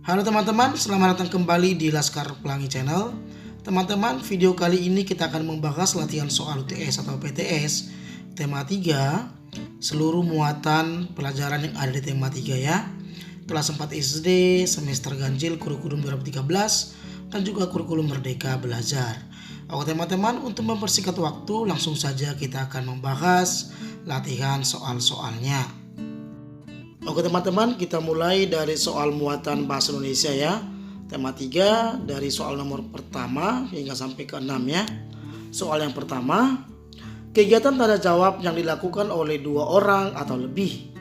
Halo teman-teman, selamat datang kembali di Laskar Pelangi Channel. Teman-teman, video kali ini kita akan membahas latihan soal UTS atau PTS tema 3, seluruh muatan pelajaran yang ada di tema 3 ya. Kelas 4 SD, semester ganjil, kurikulum 2013, dan juga kurikulum Merdeka Belajar. Oke teman-teman, untuk mempersingkat waktu, langsung saja kita akan membahas latihan soal-soalnya. Oke teman-teman, kita mulai dari soal muatan bahasa Indonesia ya. Tema 3 dari soal nomor pertama hingga sampai ke 6 ya. Soal yang pertama, kegiatan tanda jawab yang dilakukan oleh 2 orang atau lebih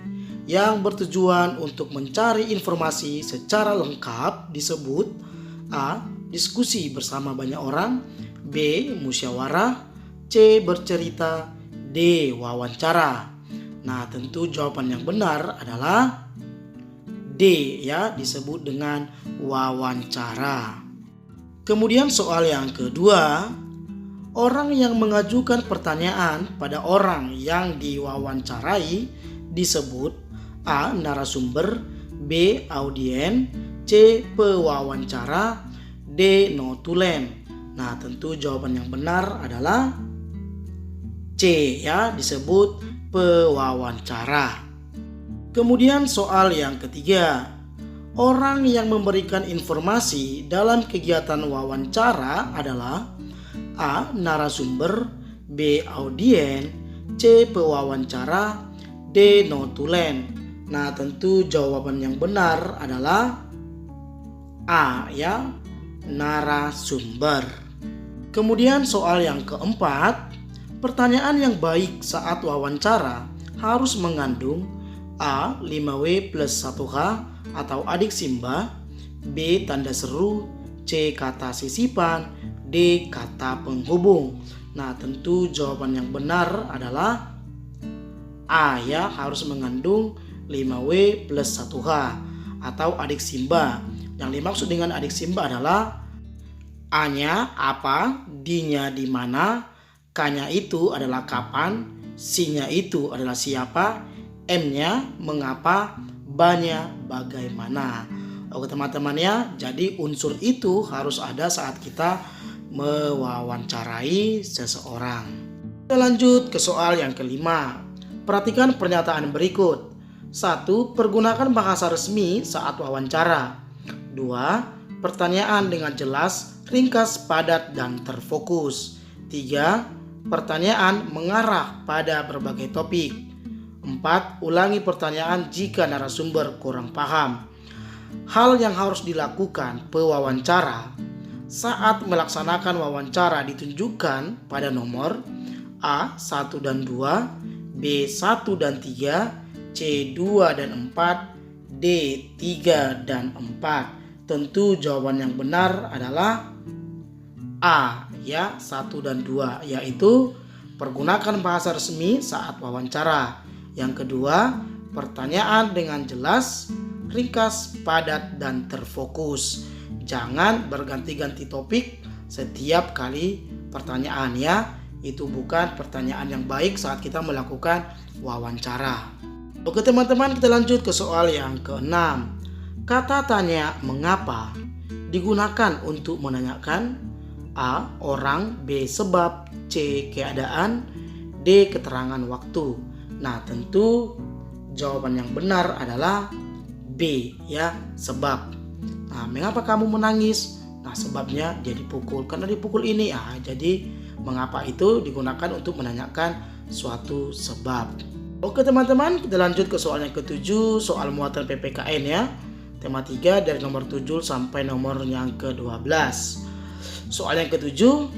yang bertujuan untuk mencari informasi secara lengkap disebut A. Diskusi bersama banyak orang, B. Musyawarah, C. Bercerita, D. Wawancara. Nah, tentu jawaban yang benar adalah D ya, disebut dengan wawancara. Kemudian soal yang kedua, orang yang mengajukan pertanyaan pada orang yang diwawancarai disebut A. Narasumber, B. Audien, C. Pewawancara, D. Notulen. Nah, tentu jawaban yang benar adalah C ya, disebut pewawancara. Kemudian soal yang ketiga, orang yang memberikan informasi dalam kegiatan wawancara adalah A. Narasumber, B. Audien, C. Pewawancara, D. Notulen. Nah, tentu jawaban yang benar adalah A ya, narasumber. Kemudian soal yang keempat, pertanyaan yang baik saat wawancara harus mengandung A. 5W plus 1H atau adik simba, B. Tanda seru, C. Kata sisipan, D. Kata penghubung. Nah, tentu jawaban yang benar adalah A ya, harus mengandung 5W plus 1H atau adik simba. Yang dimaksud dengan adik simba adalah A-nya apa, D-nya di mana, K-nya itu adalah kapan, C-nya itu adalah siapa, M-nya mengapa, B-nya bagaimana. Oke teman-teman ya, jadi unsur itu harus ada saat kita mewawancarai seseorang. Kita lanjut ke soal yang kelima. Perhatikan pernyataan berikut. 1. Pergunakan bahasa resmi saat wawancara. 2. Pertanyaan dengan jelas, ringkas, padat, dan terfokus. 3. Pertanyaan mengarah pada berbagai topik. 4. Ulangi pertanyaan jika narasumber kurang paham. Hal yang harus dilakukan pewawancara saat melaksanakan wawancara ditunjukkan pada nomor A. 1 dan 2, B. 1 dan 3, C. 2 dan 4, D. 3 dan 4. Tentu jawaban yang benar adalah A ya, 1 dan 2, yaitu pergunakan bahasa resmi saat wawancara. Yang kedua, pertanyaan dengan jelas, ringkas, padat, dan terfokus. Jangan berganti-ganti topik setiap kali pertanyaan ya. Itu bukan pertanyaan yang baik saat kita melakukan wawancara. Oke teman-teman, kita lanjut ke soal yang keenam. Kata tanya mengapa digunakan untuk menanyakan A. Orang, B. Sebab, C. Keadaan, D. Keterangan waktu. Nah, tentu jawaban yang benar adalah B ya, sebab. Nah, mengapa kamu menangis? Nah, sebabnya dia dipukul. Karena dipukul ini jadi mengapa itu digunakan untuk menanyakan suatu sebab. Oke teman-teman, kita lanjut ke soal yang ketujuh, soal muatan PPKN ya. Tema 3 dari nomor 7 sampai nomor yang ke-12. Soal yang ketujuh,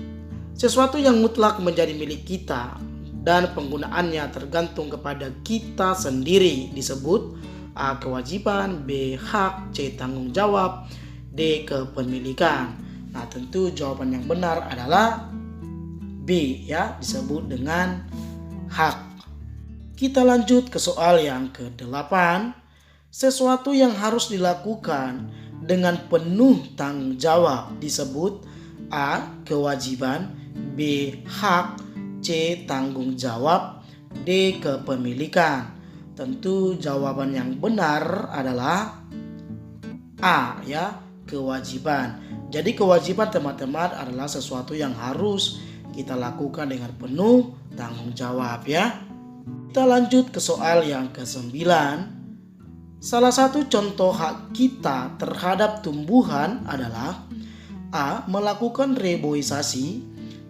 sesuatu yang mutlak menjadi milik kita dan penggunaannya tergantung kepada kita sendiri disebut A. Kewajiban, B. Hak, C. Tanggung jawab, D. Kepemilikan. Nah, tentu jawaban yang benar adalah B ya, disebut dengan hak. Kita lanjut ke soal yang ke-8. Sesuatu yang harus dilakukan dengan penuh tanggung jawab disebut A. Kewajiban, B. Hak, C. Tanggung jawab, D. Kepemilikan. Tentu jawaban yang benar adalah A ya, kewajiban. Jadi kewajiban teman-teman adalah sesuatu yang harus kita lakukan dengan penuh tanggung jawab ya. Kita lanjut ke soal yang ke-9. Salah satu contoh hak kita terhadap tumbuhan adalah A. Melakukan reboisasi,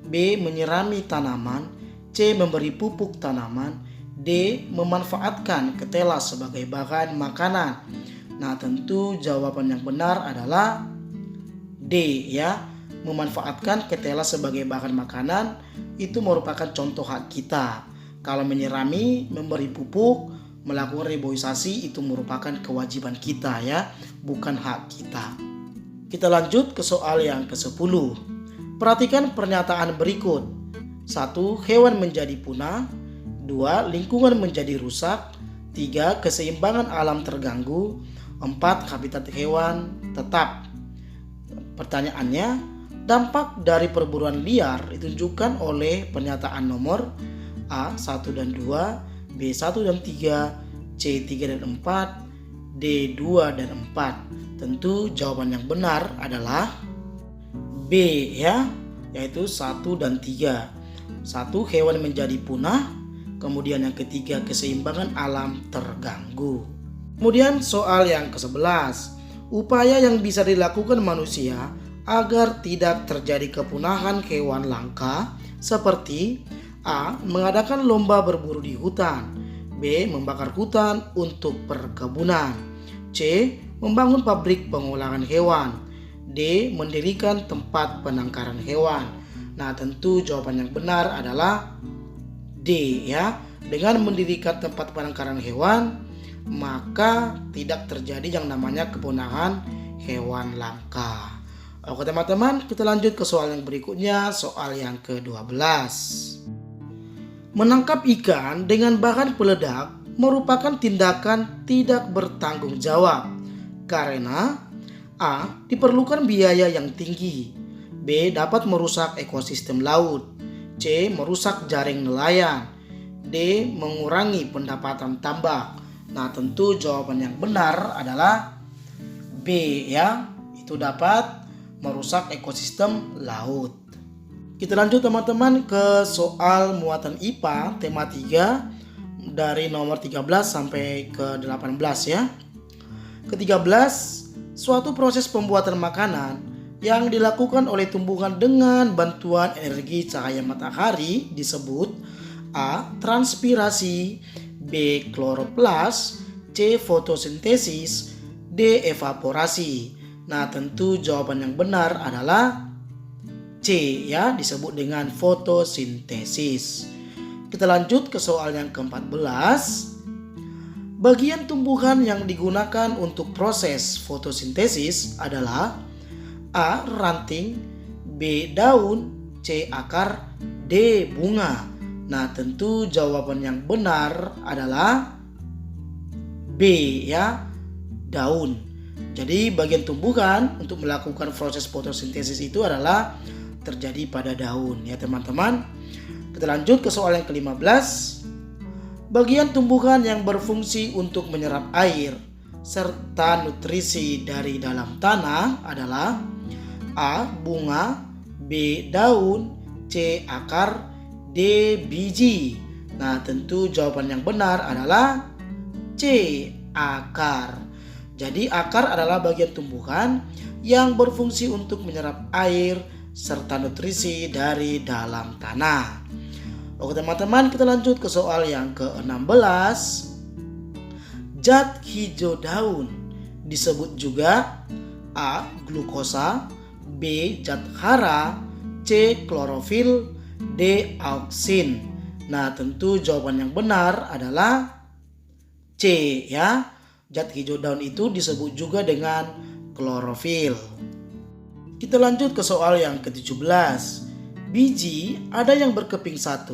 B. Menyirami tanaman, C. Memberi pupuk tanaman, D. Memanfaatkan ketela sebagai bahan makanan. Nah, tentu jawaban yang benar adalah D ya. Memanfaatkan ketela sebagai bahan makanan itu merupakan contoh hak kita. Kalau menyirami, memberi pupuk, melakukan reboisasi itu merupakan kewajiban kita ya, bukan hak kita. Kita lanjut ke soal yang ke-10. Perhatikan pernyataan berikut. 1. Hewan menjadi punah. 2. Lingkungan menjadi rusak. 3. Keseimbangan alam terganggu. 4. Habitat hewan tetap. Pertanyaannya, dampak dari perburuan liar ditunjukkan oleh pernyataan nomor A. 1 dan 2, B. 1 dan 3, C. 3 dan 4, D. 2 dan 4. Tentu jawaban yang benar adalah B ya, yaitu 1 dan 3. 1. Hewan menjadi punah. Kemudian yang ketiga, keseimbangan alam terganggu. Kemudian soal yang ke-11. Upaya yang bisa dilakukan manusia agar tidak terjadi kepunahan hewan langka seperti A. Mengadakan lomba berburu di hutan, B. Membakar hutan untuk perkebunan, C. Membangun pabrik pengolahan hewan, D. Mendirikan tempat penangkaran hewan. Nah, tentu jawaban yang benar adalah D ya. Dengan mendirikan tempat penangkaran hewan, maka tidak terjadi yang namanya kepunahan hewan langka. Oke teman-teman, kita lanjut ke soal yang berikutnya, soal yang ke-12. Menangkap ikan dengan bahan peledak merupakan tindakan tidak bertanggung jawab karena A. Diperlukan biaya yang tinggi, B. Dapat merusak ekosistem laut, C. Merusak jaring nelayan, D. Mengurangi pendapatan tambak. Nah, tentu jawaban yang benar adalah B ya, itu dapat merusak ekosistem laut. Kita lanjut teman-teman ke soal muatan IPA tema 3 dari nomor 13 sampai ke 18 ya. Ke-13, suatu proses pembuatan makanan yang dilakukan oleh tumbuhan dengan bantuan energi cahaya matahari disebut A. Transpirasi, B. Kloroplas, C. Fotosintesis, D. Evaporasi. Nah, tentu jawaban yang benar adalah C ya, disebut dengan fotosintesis. Kita lanjut ke soal yang ke-14. Bagian tumbuhan yang digunakan untuk proses fotosintesis adalah A. Ranting, B. Daun, C. Akar, D. Bunga. Nah, tentu jawaban yang benar adalah B ya, daun. Jadi bagian tumbuhan untuk melakukan proses fotosintesis itu adalah terjadi pada daun ya teman-teman. Kita lanjut ke soal yang ke-15. Bagian tumbuhan yang berfungsi untuk menyerap air serta nutrisi dari dalam tanah adalah A. Bunga, B. Daun, C. Akar, D. Biji. Nah, tentu jawaban yang benar adalah C. Akar. Jadi akar adalah bagian tumbuhan yang berfungsi untuk menyerap air serta nutrisi dari dalam tanah. Oke teman-teman, kita lanjut ke soal yang ke-16. Zat hijau daun disebut juga A. Glukosa, B. Zat hara, C. Klorofil, D. Auksin. Nah, tentu jawaban yang benar adalah C ya. Zat hijau daun itu disebut juga dengan klorofil. Kita lanjut ke soal yang ke-17. Biji ada yang berkeping 1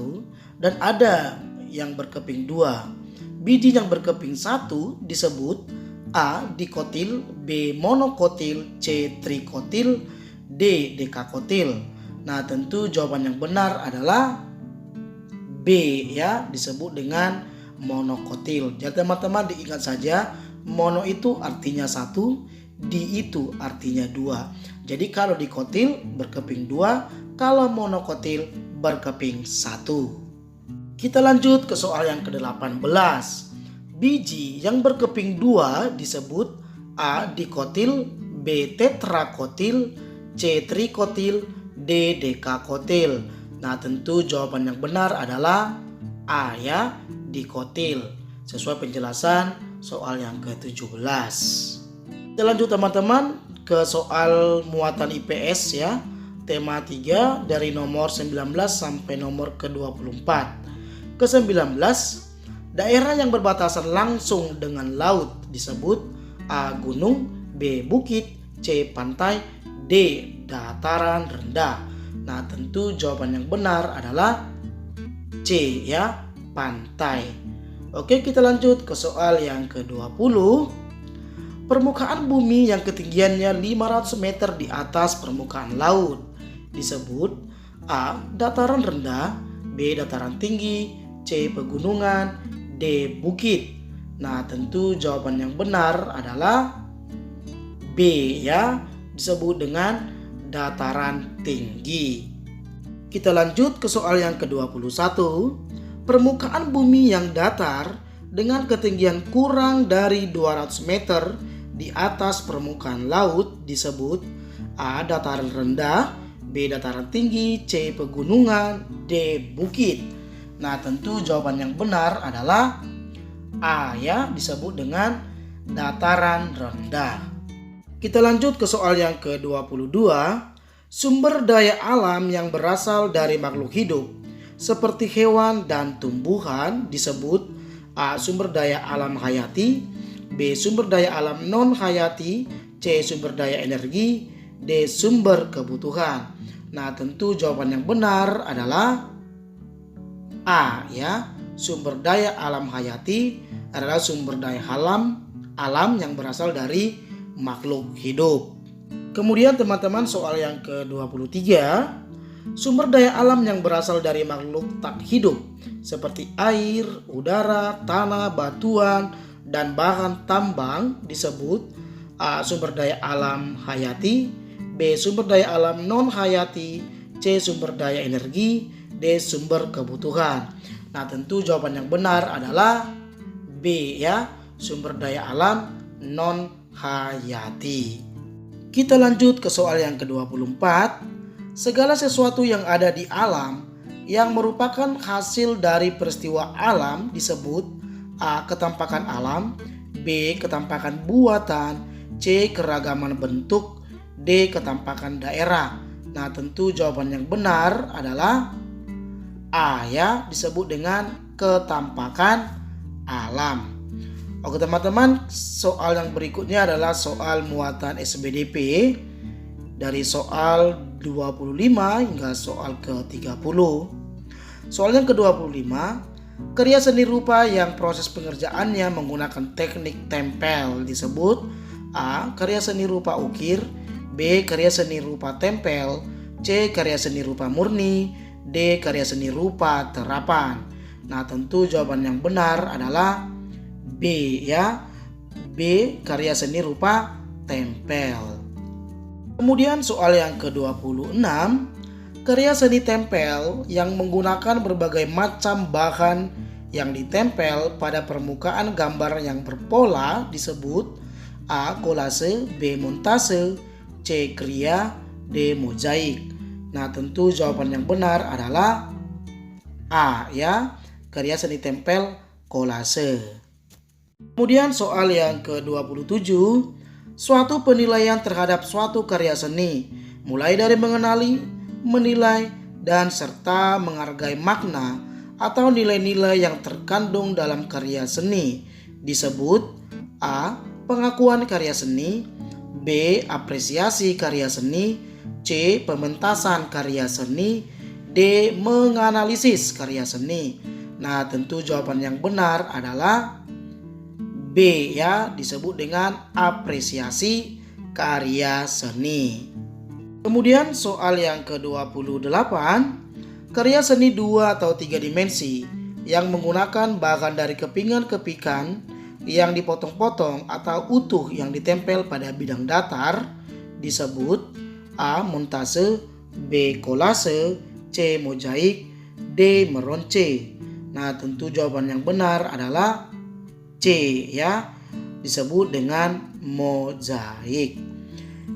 dan ada yang berkeping 2. Biji yang berkeping 1 disebut A. Dikotil, B. Monokotil, C. Trikotil, D. Dekakotil. Nah, tentu jawaban yang benar adalah B ya, disebut dengan monokotil. Jadi teman-teman diingat saja, mono itu artinya 1, Di itu artinya 2. Jadi kalau dikotil berkeping 2, kalau monokotil berkeping 1. Kita lanjut ke soal yang ke-18. Biji yang berkeping 2 disebut A. dikotil, B. tetrakotil, C. trikotil, D. dekakotil. Nah, tentu jawaban yang benar adalah A ya, dikotil. Sesuai penjelasan soal yang ke-17. Kita lanjut teman-teman ke soal muatan IPS ya. Tema 3 dari nomor 19 sampai nomor ke-24. Ke-19, daerah yang berbatasan langsung dengan laut disebut A. gunung, B. bukit, C. pantai, D. dataran rendah. Nah, tentu jawaban yang benar adalah C ya, pantai. Oke, kita lanjut ke soal yang ke-20. Permukaan bumi yang ketinggiannya 500 meter di atas permukaan laut disebut A. dataran rendah, B. dataran tinggi, C. pegunungan, D. bukit. Nah, tentu jawaban yang benar adalah B ya, disebut dengan dataran tinggi. Kita lanjut ke soal yang ke-21. Permukaan bumi yang datar dengan ketinggian kurang dari 200 meter di atas permukaan laut disebut A. dataran rendah, B. dataran tinggi, C. pegunungan, D. bukit. Nah, tentu jawaban yang benar adalah A ya, disebut dengan dataran rendah. Kita lanjut ke soal yang ke-22. Sumber daya alam yang berasal dari makhluk hidup seperti hewan dan tumbuhan disebut A. sumber daya alam hayati, B. sumber daya alam non hayati, C. sumber daya energi, D. sumber kebutuhan. Nah, tentu jawaban yang benar adalah A ya, sumber daya alam hayati adalah sumber daya alam yang berasal dari makhluk hidup. Kemudian teman-teman soal yang ke-23, sumber daya alam yang berasal dari makhluk tak hidup seperti air, udara, tanah, batuan, dan bahan tambang disebut A. sumber daya alam hayati, B. sumber daya alam non hayati, C. sumber daya energi, D. sumber kebutuhan. Nah, tentu jawaban yang benar adalah B ya, sumber daya alam non hayati. Kita lanjut ke soal yang ke-24. Segala sesuatu yang ada di alam yang merupakan hasil dari peristiwa alam disebut A. ketampakan alam, B. ketampakan buatan, C. keragaman bentuk, D. ketampakan daerah. Nah, tentu jawaban yang benar adalah A ya, disebut dengan ketampakan alam. Oke teman-teman, soal yang berikutnya adalah soal muatan SBDP dari soal 25 hingga soal ke-30. Soal yang ke-25, karya seni rupa yang proses pengerjaannya menggunakan teknik tempel disebut A. karya seni rupa ukir, B. karya seni rupa tempel, C. karya seni rupa murni, D. karya seni rupa terapan. Nah, tentu jawaban yang benar adalah B ya, B. karya seni rupa tempel. Kemudian soal yang ke-26, karya seni tempel yang menggunakan berbagai macam bahan yang ditempel pada permukaan gambar yang berpola disebut A. kolase, B. montase, C. kriya, D. mozaik. Nah, tentu jawaban yang benar adalah A ya, karya seni tempel kolase. Kemudian soal yang ke-27, suatu penilaian terhadap suatu karya seni mulai dari mengenali, menilai, dan serta menghargai makna atau nilai-nilai yang terkandung dalam karya seni disebut A. pengakuan karya seni, B. apresiasi karya seni, C. pementasan karya seni, D. menganalisis karya seni. Nah, tentu jawaban yang benar adalah B ya, disebut dengan apresiasi karya seni. Kemudian soal yang ke-28, karya seni 2 atau 3 dimensi yang menggunakan bahan dari kepingan-kepikan yang dipotong-potong atau utuh yang ditempel pada bidang datar disebut A. Montase, B. Kolase, C. Mozaik, D. Meronce. Nah, tentu jawaban yang benar adalah C ya, disebut dengan mozaik.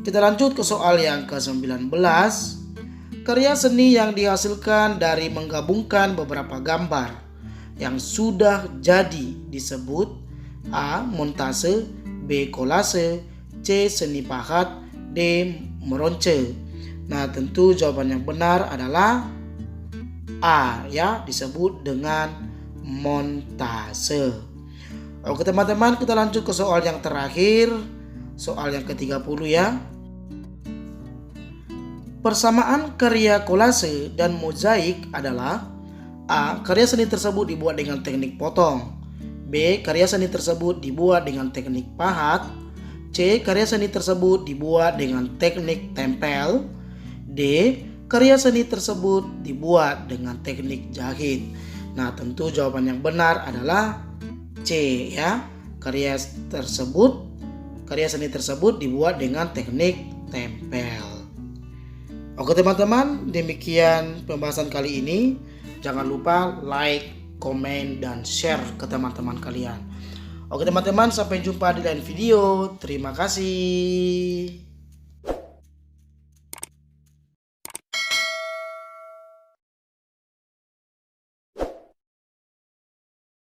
Kita lanjut ke soal yang ke-19. Karya seni yang dihasilkan dari menggabungkan beberapa gambar yang sudah jadi disebut A. Montase, B. Kolase, C. Seni pahat, D. Meronce. Nah, tentu jawaban yang benar adalah A ya, disebut dengan montase. Oke teman-teman, kita lanjut ke soal yang terakhir, soal yang ke-30 ya. Persamaan karya kolase dan mozaik adalah A. Karya seni tersebut dibuat dengan teknik potong, B. Karya seni tersebut dibuat dengan teknik pahat, C. Karya seni tersebut dibuat dengan teknik tempel, D. Karya seni tersebut dibuat dengan teknik jahit. Nah, tentu jawaban yang benar adalah C ya. Karya seni tersebut dibuat dengan teknik tempel. Oke teman-teman, demikian pembahasan kali ini. Jangan lupa like, komen, dan share ke teman-teman kalian. Oke teman-teman, sampai jumpa di lain video. Terima kasih.